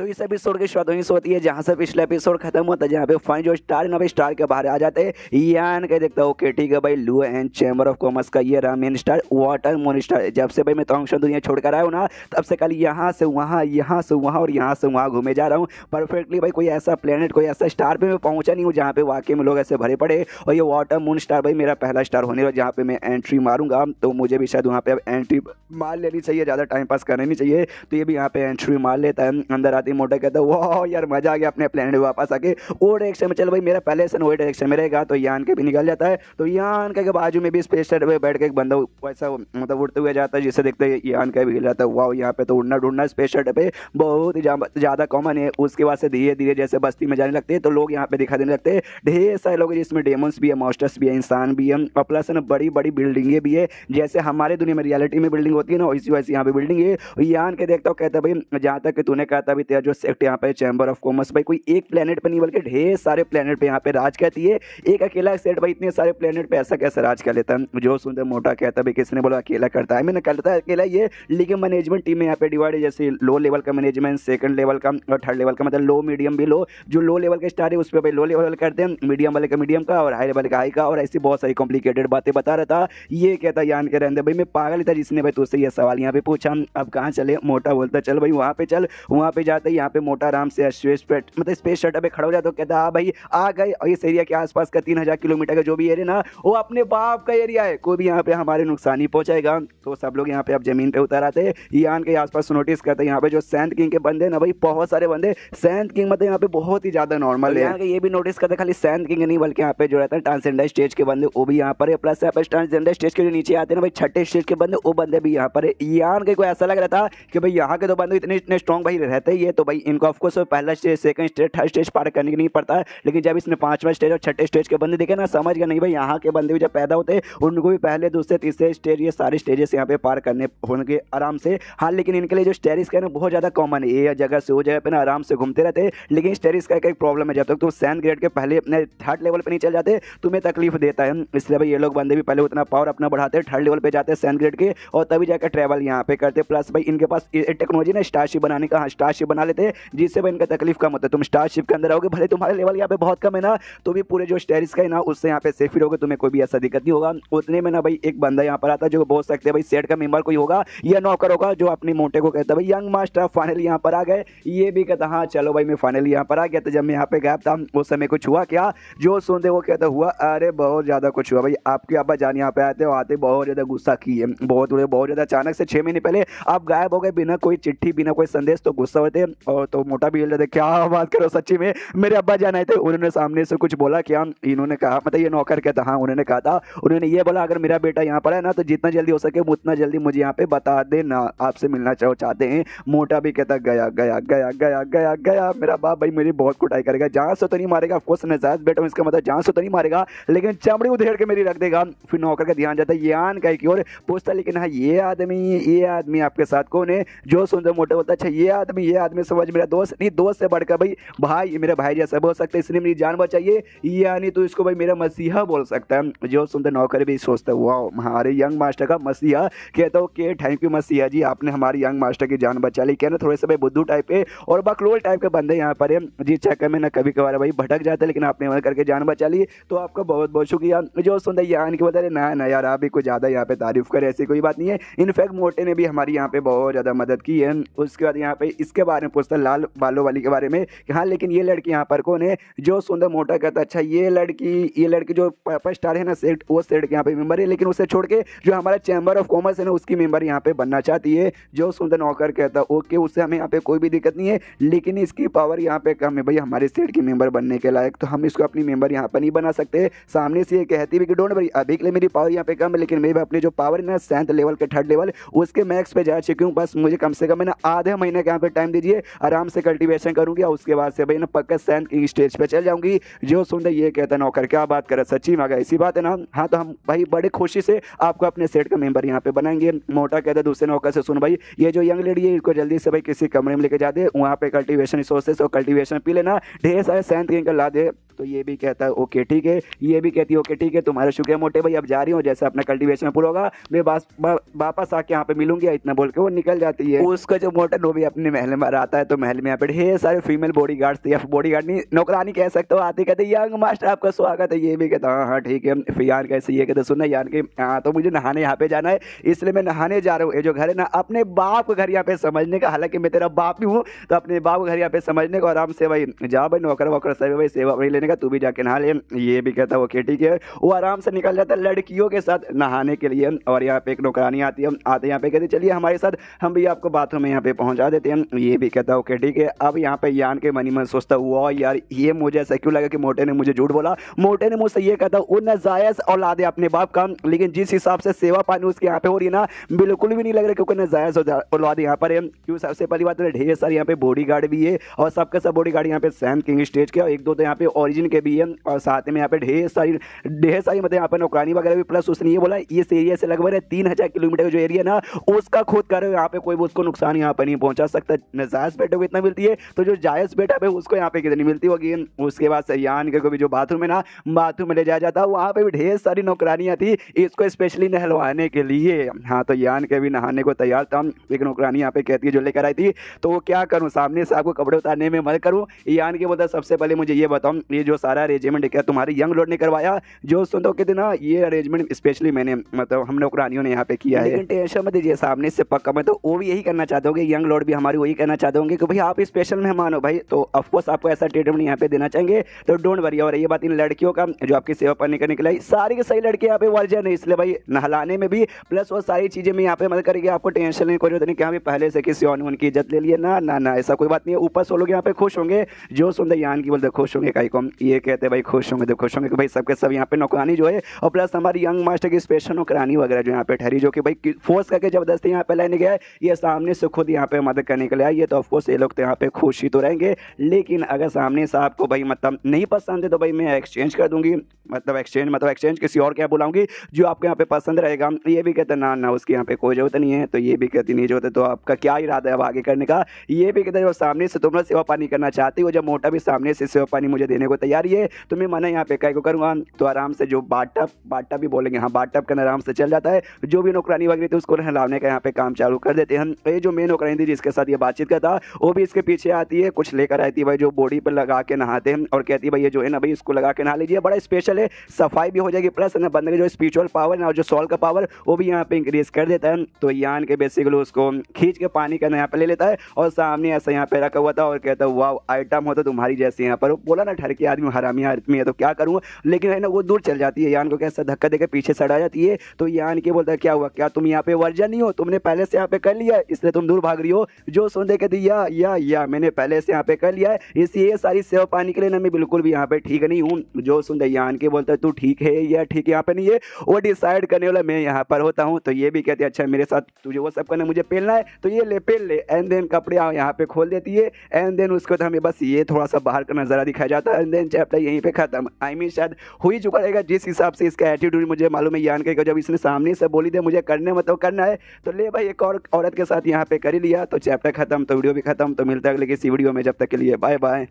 तो इस एपिसोड की शुरुआत वहीं से होती है जहाँ से पिछला एपिसोड खत्म होता है, जहाँ पे फाइन जो स्टार है ना भाई स्टार के बाहर आ जाते हैं। यान के देखता हूँ ओके ठीक है भाई, लू एंड चैम्बर ऑफ कॉमर्स का ये रहा main star water moon star. जब से भाई मैं तोंगशन दुनिया छोड़कर आया हूँ ना, तब से कल यहाँ से वहाँ, यहाँ से वहाँ और यहाँ से वहाँ घूमे जा रहा हूँ परफेक्टली भाई। कोई ऐसा प्लेनेट, कोई ऐसा स्टार पे मैं पहुँचा नहीं हूँ जहाँ पे वाकई में लोग ऐसे भरे पड़े। और ये वाटर मून स्टार भाई मेरा पहला स्टार होने वाला, जहाँ पे मैं एंट्री मारूंगा। तो मुझे भी शायद वहाँ पे अब एंट्री मार लेनी चाहिए, ज़्यादा टाइम पास करना नहीं चाहिए। तो ये भी यहाँ पे एंट्री मार लेता है। अंदर आते ही मोटा कहता है वाह यार मजा आ गया, अपने प्लेनेट वापस आके वो डायरेक्शन में चल भाई, मेरा पहले से वही डायरेक्शन में रहेगा। तो यान के भी निकल जाता है। तो यान के बाजू में भी स्पेस स्टेशन पे बैठ के एक बंदा वैसा मतलब उड़ते हुए जाता है, जिसे देखते हैं यान का भी हिल जाता है। वाह यहाँ पे तो उड़ना ढूंढना स्पेस स्टेशन पे बहुत ही ज़्यादा कॉमन है। उसके बाद से धीरे धीरे जैसे बस्ती में जाने लगते हैं तो लोग यहाँ पे दिखा देने लगते हैं, ढेर सारे लोग जिसमें डेमंस भी है, मॉन्स्टर्स भी है, इंसान भी है और प्लस ना बड़ी बड़ी बिल्डिंगें भी है। जैसे हमारे दुनिया में रियलिटी में बिल्डिंग होती है ना, वैसी वैसी यहाँ पे बिल्डिंग है। यान के देखता हूँ कहता है भाई जहाँ तक कि तूने कहा था भी तेरा जो सेक्ट यहाँ पे चैम्बर ऑफ कॉमर्स भाई कोई एक प्लेनेट पर नहीं बल्कि ढेर सारे प्लेनेट पे यहाँ पे राज करती है। एक अकेला सेट भाई इतने सारे प्लेनेट पे ऐसा कैसे राज कर लेता है? जो सुनते मोटा कहता भाई किसने बोला अकेला करता है? मैंने करता है अकेला ये, लेकिन मैनेजमेंट टीम में यहाँ पे डिवाइड है। जैसे लो लेवल का मैनेजमेंट, सेकंड लेवल का और थर्ड लेवल का, मतलब लो मीडियम भी लो। जो लो लेवल के स्टार है उस पर भाई लो लेवल करते हैं, मीडियम वाले का मीडियम का और हाई लेवल का हाई का। और ऐसी बहुत सारी कॉम्प्लिकेटेड बातें बता रहा था। ये कहता यान के रहने भाई मैं पागल था जिसने भाई तुझसे ये सवाल यहाँ पे पूछा। अब कहाँ चले? मोटा बोलता चल भाई वहाँ पे चल। वहाँ पे जाते यहाँ पे मोटा आराम से मतलब स्पेस शटल पे खड़ा हो जाता। तो कहता हाँ भाई आ गए। और इस एरिया के आसपास का 3000 किलोमीटर का जो भी एरिया ना वो अपने बाप का एरिया है, कोई भी यहाँ पे हमारे नुकसान नहीं पहुंचाएगा। तो सब लोग यहाँ पे अब जमीन पे उतर आते हैं। यान के आसपास नोटिस करते हैं यहाँ पे जो सैंड किंग के बंदे ना भाई बहुत सारे बंदे। सैंड किंग मतलब यहाँ पे बहुत ही ज्यादा नॉर्मल है। यहाँ के ये भी नोटिस करते खाली सैंड किंग नहीं बल्कि यहाँ पे जो रहता है ट्रांसजेंडर स्टेज के बंदे वो भी यहाँ पर है। प्लस यहाँ पे ट्रांसजेंडर स्टेज के जो नीचे आते हैं ना भाई छठे स्टेज के बंदे, वो बंदे भी यहाँ पर है। यान के को ऐसा लग रहा था कि भाई यहाँ के तो बंदे इतने स्ट्रॉन्ग भाई रहते ही है, तो भाई इनको ऑफकोर्स पहला stage, second stage, third stage पार करने की नहीं पड़ता है। लेकिन जब इसने पांचवा स्टेज और छठे स्टेज के बंदे देखे ना, समझ गया नहीं भाई यहाँ के बंदे भी जब पैदा होते हैं उनको भी पहले दूसरे तीसरे स्टेज ये सारे स्टेजेस यहाँ पे पार करने होंगे आराम से। हाँ लेकिन इनके लिए जो स्टेरिस का है ना बहुत ज़्यादा कॉमन है, ये जगह से वो जगह पे ना आराम से घूमते रहते हैं। लेकिन स्टेरिस का एक प्रॉब्लम है, जब तक तुम सैंड ग्रेड के पहले अपने थर्ड लेवल पे नहीं चल जाते तुम्हें तकलीफ देता है। इसलिए भाई ये लोग बंदे भी पहले उतना पावर अपना बढ़ाते हैं, थर्ड लेवल पे जाते हैं सैंड ग्रेड के और तभी जाकर ट्रैवल यहाँ पे करते। प्लस भाई इनके पास टेक्नोलॉजी ना स्टारशिप बनाने का, स्टारशिप बना लेते हैं जिससे भाई इनका तकलीफ कम होता है। तुम स्टारशिप के अंदर आओगे भले तुम्हारे लेवल यहाँ पे बहुत कम है ना, तो भी पूरे जो स्टेरिस का है ना उससे यहाँ पे सेफ रहोगे, तुम्हें कोई भी ऐसा दिक्कत नहीं होगा। उतने में ना भाई एक बंदा यहाँ पर आता है जो बोल सकते हैं भाई सेट का मेंबर कोई होगा या नौकर होगा, जो अपने मोटे को कहता है भाई यंग मास्टर फाइनली यहाँ पर आ गए। ये भी कहता हाँ चलो भाई मैं फाइनली यहाँ पर आ गया। तो जब मैं यहाँ पे गायब था उस समय कुछ हुआ क्या? जो सुनते वो कहता हुआ अरे बहुत ज़्यादा कुछ हुआ भाई। आपके अब्बा जान यहाँ पे आते हो, आते बहुत ज़्यादा गुस्सा किए, बहुत ज़्यादा अचानक से 6 महीने पहले आप गायब हो गए बिना कोई चिट्ठी बिना कोई संदेश। तो गुस्सा होते और तो मोटा भी बोल रहे थे क्या बात करो सच्ची में मेरे अब्बा जान आए थे, उन्होंने सामने से कुछ बोला क्या? इन्होंने कहा मतलब ये नौकर कहता हाँ उन्होंने कहा था, उन्होंने ये बोला अगर मेरा बेटा यहाँ पर है ना तो जितना जल्दी हो सके उतना जल्दी मुझे यहाँ पे बता देना, आपसे मिलना चाहते हैं। मोटा भी कहता गया गया गया गया गया गया। मेरा बाप भाई मेरी बहुत कुटाई करेगा, जान से तो नहीं मारेगा, ऑफकोर्स नजायज बेटा इसका मतलब जान से तो नहीं मारेगा लेकिन चमड़ी उधेड़ के मेरी रख देगा। फिर नौकर का ध्यान जाता है यान का की ओर, पूछता लेकिन हाँ ये आदमी आपके साथ कौन है? जो सुनते मोटे बोलता अच्छा ये आदमी समझ मेरा दोस्त नहीं, दोस्त से बढ़कर भाई मेरा भाई जैसा बोल सकता है, इसलिए मेरी जान बचाइए। यानी तो इसको भाई मेरा मसीहा बोल सकता है। जो सुनते नौकर भी सोचता है वाह हमारे यंग मास्टर का मसीहा। कहता हूँ कि थैंक यू मसीहा जी, आपने हमारी यंग मास्टर की जान बचा ली। कहना थोड़े से भाई बुद्धू टाइप के और बकलोल टाइप के बंदे यहाँ पर है, जी चक्कर में ना कभी कभार भाई भटक जाते, लेकिन आपने मदद करके जान बचा ली तो आपका बहुत बहुत शुक्रिया। जो सुनते यान की बता रहे ना यार आप भी कुछ ज़्यादा यहाँ पे तारीफ करे, ऐसी कोई बात नहीं है। इनफैक्ट मोटे ने भी हमारी यहाँ पे बहुत ज़्यादा मदद की है। उसके बाद यहाँ पे इसके बारे में पूछता लाल बालों वाली के बारे में कि हाँ लेकिन ये लड़की यहाँ पर कौन है? जो सुंदर मोटा कहता अच्छा ये लड़की जो पर्पल स्टार है ना सेट, वो सेट के यहाँ पे मेंबर है, लेकिन उसे छोड़ के जो हमारा चैम्बर ऑफ कॉमर्स है ना उसकी मेंबर यहाँ पे बनना चाहती है। जो सुंदर नौकर कहता ओके उससे हमें यहाँ पे कोई भी दिक्कत नहीं है, लेकिन इसकी पावर यहाँ पे कम है भाई हमारे सेट की मेंबर बनने के लायक, तो हम इसको अपनी मेंबर यहाँ पर नहीं बना सकते। सामने से ये कहती भी कि डोंट वरी अभी के लिए मेरी पावर यहाँ पे कम है, लेकिन मैं भी अपनी जो पावर है ना 7th लेवल के 3rd लेवल उसके मैक्स पे जा चुकी हूँ। बस मुझे कम से कम ना आधे महीने के यहाँ पे टाइम दीजिए, आराम से कल्टीवेशन करूंगी और उसके बाद से भाई ना पक्का 7th की स्टेज पे चल जाऊंगी। जो सुनते ये कहता नौकर क्या बात करे सच्ची में ऐसी बात है ना? हाँ तो हम भाई बड़े खुशी से आपको अपने सेट का मेंबर यहाँ पे बनाएंगे। मोटा कहता दूसरे नौकर से सुन भाई ये जो यंग लेडी है इसको जल्दी से भाई किसी कमरे में लेके जाते, वहाँ पे कल्टीवेशन रिसोर्सेस और कल्टीवेशन पी लेना, ढेर सारे 7th किंग का ला दे। तो ये भी कहता है ओके ठीक है, ये भी कहती है ओके ठीक है, तुम्हारा शुक्रिया मोटे भाई, अब जा रही हूँ, जैसे अपना कल्टीवेशन पूरा होगा मैं वापस आके यहाँ पे मिलूंगी, इतना बोल के वो निकल जाती है। उसका जो मोटर वो भी अपने महल में आता है, तो महल में यहाँ पे ढेर सारे फीमेल बॉडीगार्ड्स थे, या बॉडीगार्ड नहीं नौकरानी कह सकते हो, आते कहते यंग मास्टर आपका स्वागत है, ये भी कहता हाँ हाँ ठीक है। फिर यान कैसे ये कहते सुनना यान के हाँ तो मुझे नहाने यहाँ पे जाना है, इसलिए मैं नहाने जा रहा हूँ, ये जो घर है ना अपने बाप का घर यहाँ पे समझने का, हालांकि मैं तेरा बाप ही हूँ, तो अपने बाप का घर यहाँ पे समझने को, आराम से भाई जा भाई नौकर वोकर सब भाई सेवा वही लेने का, तू भी जाके नहा ले। ये भी कहता है ओके ठीक है, वो आराम से निकल जाता है लड़कियों के साथ नहाने के लिए। और यहाँ पे एक नौकरानी आती है, आते यहाँ पे कहते चलिए हमारे साथ, हम भी आपको बाथरूम में यहाँ पे पहुंचा देते हैं। ये भी कहता है ओके ठीक है। अब यहाँ पे यान के मनी मन सोचता हुआ यार ये मुझे ऐसा क्यों लगा कि मोटे ने मुझे झूठ बोला, मोटे ने मुझसे ये कहता वो नाजायज औलाद है अपने बाप का, लेकिन जिस हिसाब से सेवा पानी उसके यहाँ पे हो रही है ना बिल्कुल भी नहीं लग रहा क्योंकि नाजायज औलाद यहाँ पर है। क्यों सबसे पहली बात है ढेर सारे यहाँ पे बॉडीगार्ड भी है, और सबके सब बॉडीगार्ड यहाँ पे सैम किंग स्टेज के, और एक दो तो यहाँ पे ओरिजिन के भी है, और साथ में यहाँ पे ढेर सारी मतलब यहाँ पे नौकरानी वगैरह भी। प्लस उसने ये बोला इस एरिया से लगभग 3000 किलोमीटर का जो एरिया ना उसका खुद कर रहे हो, यहाँ पे कोई उसको नुकसान यहाँ पे नहीं पहुंचा सकता। नाजायज बेटे को इतना मिलती है तो जो जायज बेटा है उसको यहाँ पे कितनी मिलती होगी। उसके बाद सयान के भी जो बाथरूम है ना बाथरूम में ले जाया जाता है, वहाँ पे भी ढेर सारी नौकरानियाँ थी इसको स्पेशली नहलवाने के लिए। हाँ तो यान के भी नहाने को तैयार था, एक नौकरानी यहाँ पे कहती है जो लेकर आई थी, तो वो क्या करूँ सामने से आपको कपड़े उतारने में मदद करूँ। यान के बोलता सबसे पहले मुझे ये बताओ ये जो सारा अरेंजमेंट क्या तुम्हारे यंग लॉर्ड ने करवाया, जो सुन दो कहते ना ये अरेंजमेंट स्पेशली मैंने मतलब हम नौकरानियों ने यहाँ पे किया है, लेकिन टेंशन मत दीजिए सामने से पक्का मैं तो वो भी यही करना चाहते होंगे, यंग लॉर्ड भी हमारी वही कहना चाहते होंगे कि भाई आप स्पेशल मेहमान हो भाई, तो ऑफकोर्स आपको ऐसा ट्रीटमेंट यहाँ पे देना चाहेंगे, तो डोंट वरी। और ये बात इन लड़कियों का जो आपकी सेवा पानी करने के लिए सारी की सही लड़के यहाँ पे वर्जन है, इसलिए भाई नहलाने में भी प्लस वो सारी चीजें में यहाँ पे मदद करेगी, आपको टेंशन लेने की जरूरत नहीं कि हाँ पहले से किसी और उनकी इज्जत ले लिए ना ना ना ऐसा कोई बात नहीं है। ऊपर से लोग यहाँ पे खुश होंगे, जो सुंदर यान की बोलते खुश होंगे कहीं को, ये कहते भाई खुश होंगे तो खुश होंगे कि भाई सबके सब यहाँ पे नौकरानी जो है, और प्लस हमारी यंग मास्टर की स्पेशल नौकरानी वगैरह जो यहाँ पे ठहरी, जो कि भाई फोर्स करके जबरदस्ती यहाँ पे लाने गया है, ये सामने से खुद यहाँ पे मदद करने के लिए आई है, तो ऑफकोर्स ये लोग तो यहाँ पे खुश ही तो रहेंगे। लेकिन अगर सामने से आपको भाई मतलब नहीं पसंद है तो भाई मैं एक्सचेंज कर दूंगी, मतलब एक्सचेंज किसी और क्या बुलाऊंगी जो आपको यहाँ पे पसंद रहेगा। ये भी कहते ना ना उसकी यहाँ पे कोई जरूरत नहीं है, तो ये भी कहती नहीं जरूरत है, तो आपका क्या इरादा है अब आगे करने का। ये भी कहते हैं जो सामने से तुम लोग सेवा पानी करना चाहती हो, जब मोटा भी सामने से सेवा पानी मुझे देने को तैयारी है तो मैं मना यहाँ पे कहीं को करूँगा, तो आराम से जो बाटा भी बोलेंगे हाँ बाटा करना आराम से चल जाता है, जो भी नौकरानी वगैरह थी उसको नहलाने का यहाँ पे काम चालू कर देते हैं। ये जो मेन नौकरानी थी जिसके साथ ये बातचीत करता वो भी इसके पीछे आती है, कुछ लेकर आती है भाई जो बॉडी पर लगा के नहाते हैं, और कहती है भाई ये जो है ना भाई इसको लगा के नहा लीजिए, बड़ा स्पेशल है, सफाई भी हो जाएगी, प्लस ना बंदे का जो स्पिरिचुअल पावर ना और जो सॉल का पावर वो भी यहाँ पे इंक्रीज कर देता है। तो यान के बेसिकली उसको खींच के पानी का यहाँ पे ले लेता है, और सामने ऐसा यहाँ पे रखा हुआ था, और कहता है वाह आइटम हो तो तुम्हारी जैसी यहाँ पर, बोला ना ठर के आदमी हरामी आदमी है तो क्या करूँ, लेकिन है ना वो दूर चल जाती है, यान को कैसा धक्का देकर पीछे सड़ा जाती है। तो यान के बोलता है क्या हुआ, क्या तुम यहाँ पे वर्जन नहीं हो, तुमने पहले से यहाँ पे कर लिया है इसलिए तुम दूर भाग रही हो। जो सुन दे कहती या मैंने पहले से यहाँ पे कर लिया है, इसलिए सारी सेवा पानी के लिए ना मैं बिल्कुल भी यहाँ पे ठीक नहीं हूँ। जो सुन दे यान के बोलता है तू ठीक है या ठीक यहाँ पे नहीं है, वो डिसाइड करने वाला मैं यहाँ पर होता हूँ। तो ये भी कहती है अच्छा मेरे साथ तुझे वो सब करना मुझे पहनना है तो ये ले पहन ले, एंड देन कपड़े यहाँ पे खोल देती है, एंड देन उसको तो हमें बस ये थोड़ा सा बाहर का नजारा दिखाया जाता है, एंड देन चैप्टर यहीं पे खत्म। आई मीन शायद हो ही चुका रहेगा जिस हिसाब से इसका एटीट्यूड मुझे मालूम है यान के, जब इसने सामने से बोली दे मुझे करने मतलब करना है तो ले भाई एक और औरत के साथ यहाँ पे कर ही लिया, तो चैप्टर खत्म, तो वीडियो भी खत्म। तो मिलता है अगले किसी वीडियो में, जब तक के लिए बाय बाय।